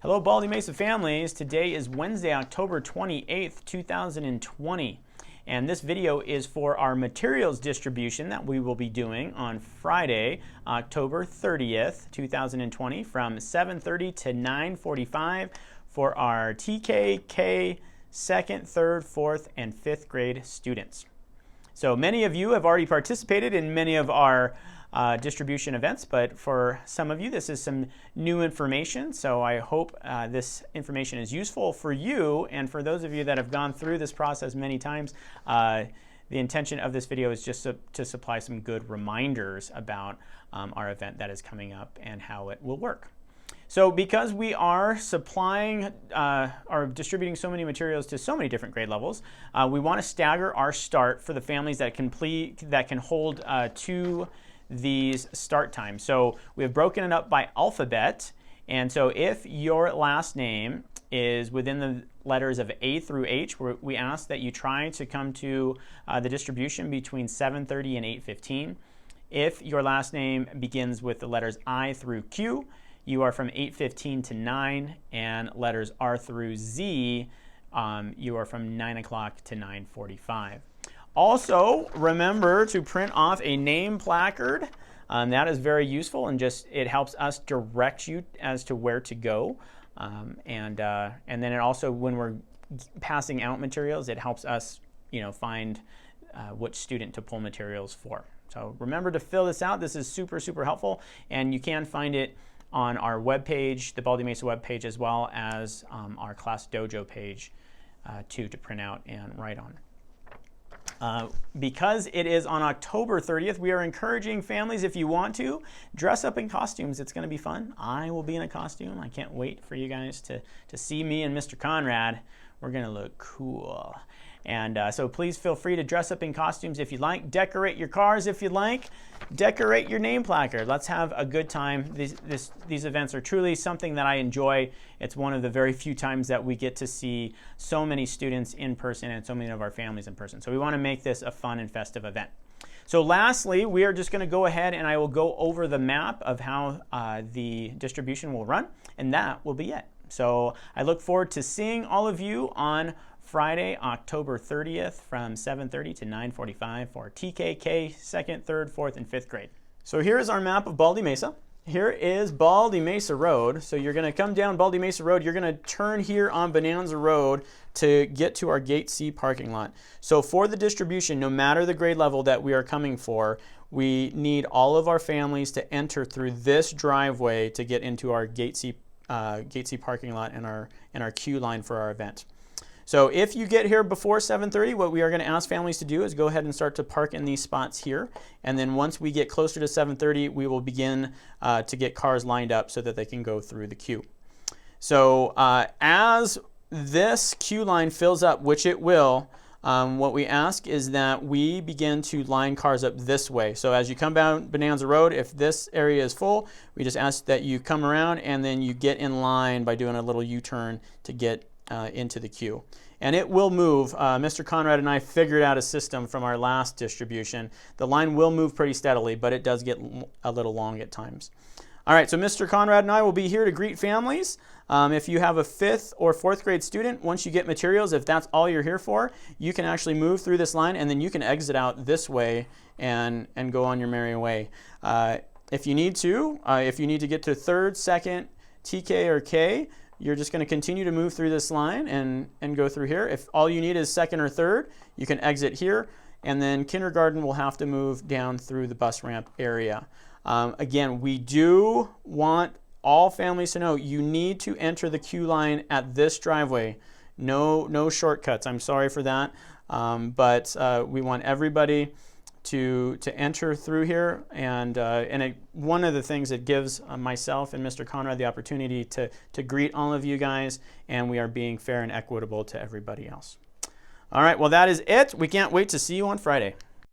Hello, Baldy Mesa families. Today is Wednesday, October 28th, 2020. And this video is for our materials distribution that we will be doing on Friday, October 30th, 2020 from 7:30 to 9:45 for our TK, K, 2nd, 3rd, 4th, and 5th grade students. So many of you have already participated in many of our distribution events, but for some of you this is some new information, so I hope this information is useful for you, and for those of you that have gone through this process many times, the intention of this video is just to supply some good reminders about our event that is coming up and how it will work. So because we are supplying or distributing so many materials to so many different grade levels, we want to stagger our start for the families that can hold to these start times. So we have broken it up by alphabet, and so if your last name is within the letters of A through H, we ask that you try to come to the distribution between 7:30 and 8:15. If your last name begins with the letters I through Q, you are from 8:15 to 9, and letters R through Z, you are from 9 o'clock to 9:45. Also, remember to print off a name placard. That is very useful, and it helps us direct you as to where to go. And then it also, when we're passing out materials, it helps us, find which student to pull materials for. So remember to fill this out. This is super, super helpful, and you can find it on our webpage, the Baldy Mesa webpage, as well as our Class Dojo page to print out and write on. Because it is on October 30th, we are encouraging families, if you want to, dress up in costumes. It's going to be fun. I will be in a costume. I can't wait for you guys to see me and Mr. Conrad. We're going to look cool. And so please feel free to dress up in costumes if you like. Decorate your cars if you like. Decorate your name placard. Let's have a good time. These events are truly something that I enjoy. It's one of the very few times that we get to see so many students in person and so many of our families in person. So we want to make this a fun and festive event. So lastly, we are just going to go ahead and I will go over the map of how the distribution will run, and that will be it. So I look forward to seeing all of you on Friday, October 30th from 7:30 to 9:45 for TKK, 2nd, 3rd, 4th, and 5th grade. So here is our map of Baldy Mesa. Here is Baldy Mesa Road. So you're going to come down Baldy Mesa Road. You're going to turn here on Bonanza Road to get to our Gate C parking lot. So for the distribution, no matter the grade level that we are coming for, we need all of our families to enter through this driveway to get into our Gate C parking lot and our queue line for our event. So if you get here before 7:30, what we are going to ask families to do is go ahead and start to park in these spots here. And then once we get closer to 7:30, we will begin to get cars lined up so that they can go through the queue. So as this queue line fills up, which it will, what we ask is that we begin to line cars up this way. So as you come down Bonanza Road, if this area is full, we just ask that you come around and then you get in line by doing a little U-turn to get into the queue. And it will move. Mr. Conrad and I figured out a system from our last distribution. The line will move pretty steadily, but it does get a little long at times. All right, so Mr. Conrad and I will be here to greet families. If you have a 5th or 4th grade student, once you get materials, if that's all you're here for, you can actually move through this line and then you can exit out this way and go on your merry way. If you need to get to 3rd, 2nd, TK, or K, you're just going to continue to move through this line and go through here. If all you need is 2nd or 3rd, you can exit here, and then kindergarten will have to move down through the bus ramp area. Again, we do want all families to know you need to enter the queue line at this driveway. No shortcuts. I'm sorry for that, but we want everybody to enter through here, and one of the things that gives myself and Mr. Conrad the opportunity to greet all of you guys, and we are being fair and equitable to everybody else. All right, well, that is it. We can't wait to see you on Friday.